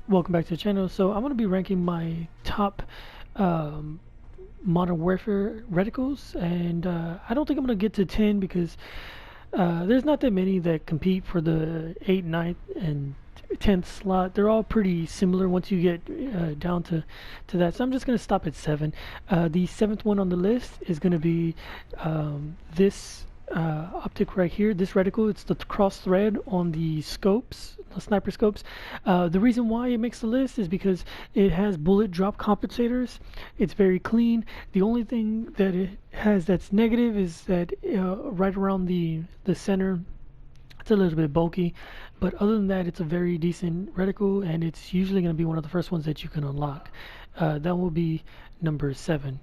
Welcome back to the channel. So I'm going to be ranking my top um, Modern Warfare reticles, and I don't think I'm going to get to 10 because there's not that many that compete for the 8th, 9th, and 10th slot. They're all pretty similar once you get down to that. So I'm just going to stop at 7. The 7th one on the list is going to be this optic right here, this reticle. It's the cross thread on the scopes, the sniper scopes. The reason why it makes the list is because it has bullet drop compensators. It's very clean. The only thing that it has that's negative is that right around the center, it's a little bit bulky, but other than that, it's a very decent reticle, and it's usually going to be one of the first ones that you can unlock. That will be number 7.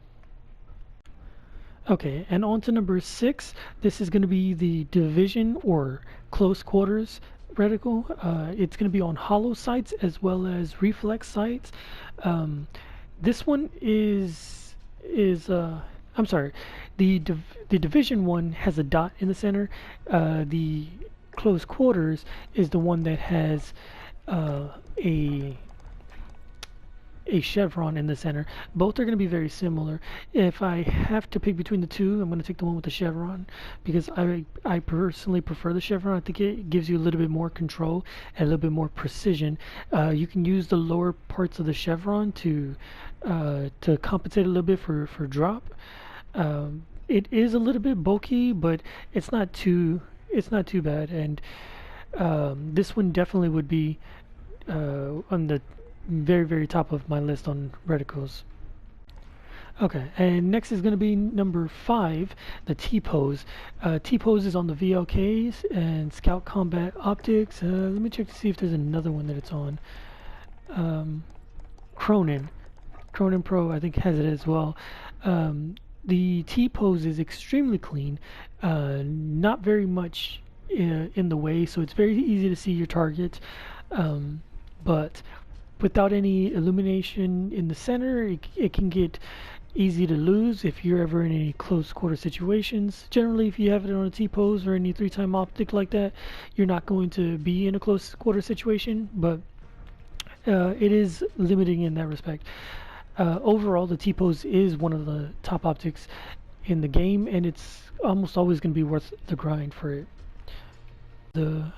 Okay, and on to number 6. This is going to be the division or close quarters reticle. It's going to be on hollow sights as well as reflex sights. This one I'm sorry, the division one has a dot in the center. The close quarters is the one that has a chevron in the center. Both are going to be very similar. If I have to pick between the two, I'm going to take the one with the chevron because I personally prefer the chevron. I think it gives you a little bit more control and a little bit more precision. You can use the lower parts of the chevron to compensate a little bit for drop. It is a little bit bulky, but it's not too bad. And this one definitely would be on the very top of my list on reticles. Okay, and next is going to be number 5, the Tpose. Tpose is on the VLKs and Scout Combat Optics. Let me check to see if there's another one that it's on. Cronin Pro, I think, has it as well. The Tpose is extremely clean, not very much in the way, so it's very easy to see your target, but without any illumination in the center, it can get easy to lose if you're ever in any close quarter situations. Generally, if you have it on a Tpose or any 3-time optic like that, you're not going to be in a close quarter situation, but it is limiting in that respect. Overall, the Tpose is one of the top optics in the game, and it's almost always going to be worth the grind for it. The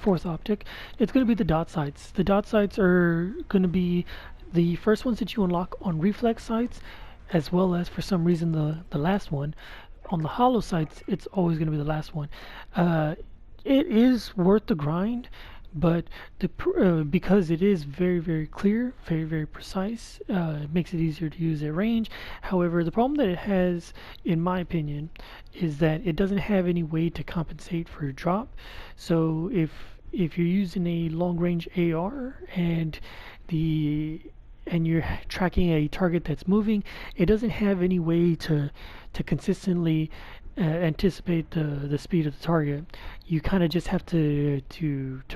4th optic, it's going to be the dot sights. The dot sights are going to be the first ones that you unlock on reflex sights, as well as, for some reason, the last one. On the hollow sights, it's always going to be the last one. It is worth the grind, but because it is very clear, very precise, it makes it easier to use at range. However, the problem that it has, in my opinion, is that it doesn't have any way to compensate for your drop. So if you're using a long range AR and you're tracking a target that's moving, it doesn't have any way to consistently anticipate the speed of the target. You kind of just have to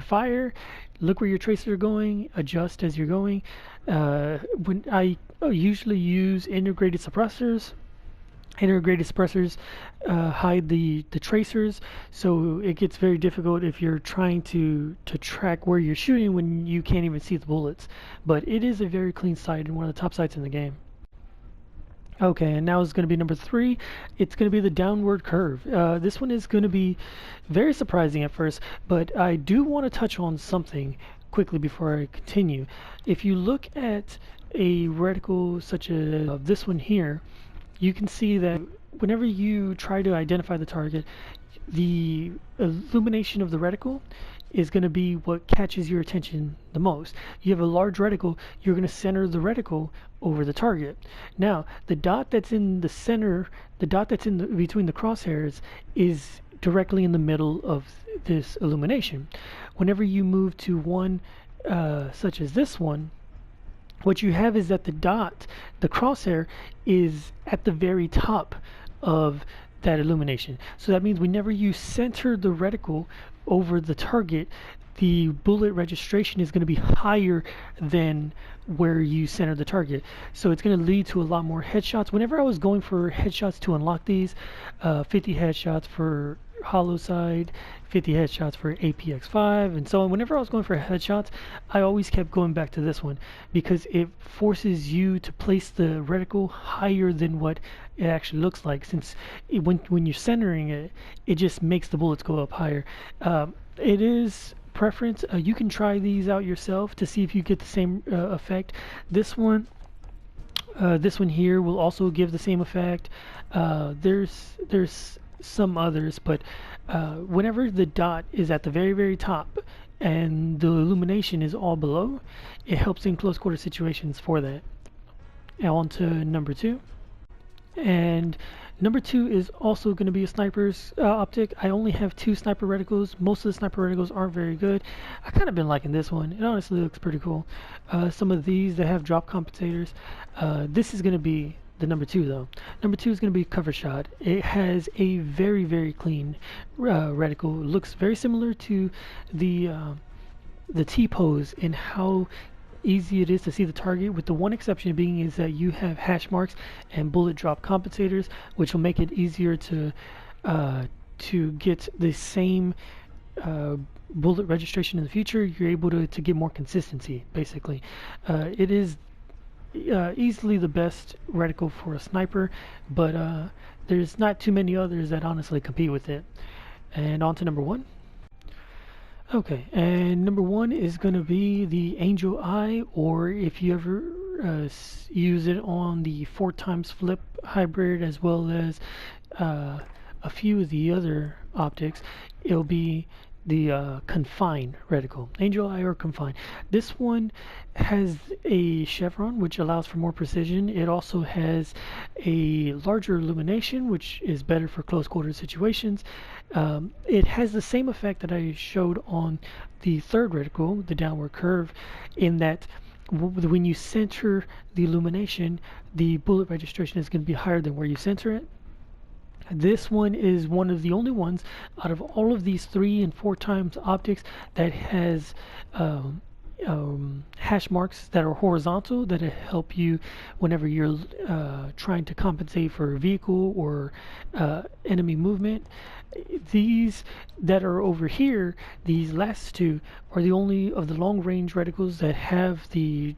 fire, look where your tracers are going, adjust as you're going. When I usually use integrated suppressors hide the tracers, so it gets very difficult if you're trying to track where you're shooting when you can't even see the bullets. But it is a very clean sight and one of the top sights in the game. Okay, and now it's going to be number 3. It's going to be the downward curve. This one is going to be very surprising at first, but I do want to touch on something quickly before I continue. If you look at a reticle such as this one here, you can see that whenever you try to identify the target, the illumination of the reticle is going to be what catches your attention the most. You have a large reticle, you're going to center the reticle over the target. Now, the dot that's in the center, the dot that's in between the crosshairs, is directly in the middle of this illumination. Whenever you move to one such as this one, what you have is that the dot, the crosshair, is at the very top of that illumination. So that means whenever you center the reticle over the target, the bullet registration is going to be higher than where you center the target. So it's going to lead to a lot more headshots. Whenever I was going for headshots to unlock these, 50 headshots for hollow side, 50 headshots for APX5, and so on. Whenever I was going for headshots, I always kept going back to this one because it forces you to place the reticle higher than what it actually looks like. Since when you're centering it, it just makes the bullets go up higher. It is preference. You can try these out yourself to see if you get the same effect. This one here will also give the same effect. There's some others, but whenever the dot is at the very top and the illumination is all below, it helps in close quarter situations for that. Now on to number 2. And number 2 is also going to be a sniper's optic. I only have 2 sniper reticles. Most of the sniper reticles aren't very good. I kind of been liking this one. It honestly looks pretty cool. Some of these that have drop compensators. This is going to be the number 2 though. Number 2 is going to be cover shot. It has a very clean reticle. It looks very similar to the Tpose in how easy it is to see the target, with the one exception being is that you have hash marks and bullet drop compensators, which will make it easier to get the same bullet registration in the future. You're able to get more consistency, basically. It is easily the best reticle for a sniper, but there's not too many others that honestly compete with it. And on to number 1. Okay, and number 1 is going to be the Angel Eye, or if you ever use it on the 4x flip hybrid, as well as a few of the other optics, it'll be the Confine reticle. Angel Eye or Confine. This one has a chevron, which allows for more precision. It also has a larger illumination, which is better for close quarter situations. It has the same effect that I showed on the third reticle, the downward curve, in that when you center the illumination, the bullet registration is going to be higher than where you center it. This one is one of the only ones out of all of these 3 and 4x optics that has hash marks that are horizontal, that help you whenever you're trying to compensate for vehicle or enemy movement. These that are over here, these last 2, are the only of the long range reticles that have the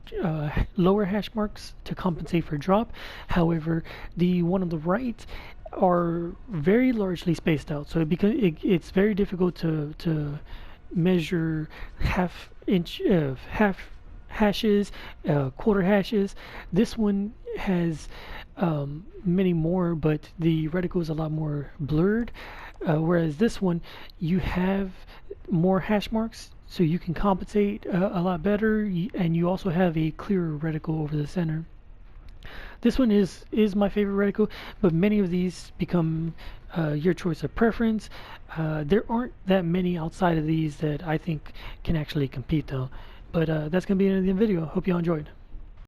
lower hash marks to compensate for drop. However, the one on the right are very largely spaced out, so it's very difficult to measure half hashes, quarter hashes. This one has many more, but the reticle is a lot more blurred, whereas this one, you have more hash marks, so you can compensate a lot better, and you also have a clearer reticle over the center. This one is my favorite reticle, but many of these become your choice of preference. There aren't that many outside of these that I think can actually compete though. But that's going to be the end of the video. Hope you all enjoyed.